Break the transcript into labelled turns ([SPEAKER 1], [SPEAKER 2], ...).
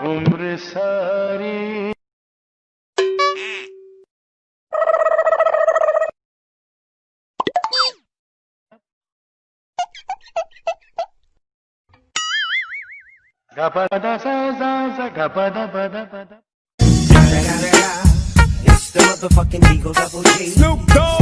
[SPEAKER 1] उम्र सारी gapada sa sa sa gapada pada pada.
[SPEAKER 2] It's the motherfucking Eagle Double G. Snoop Dogg.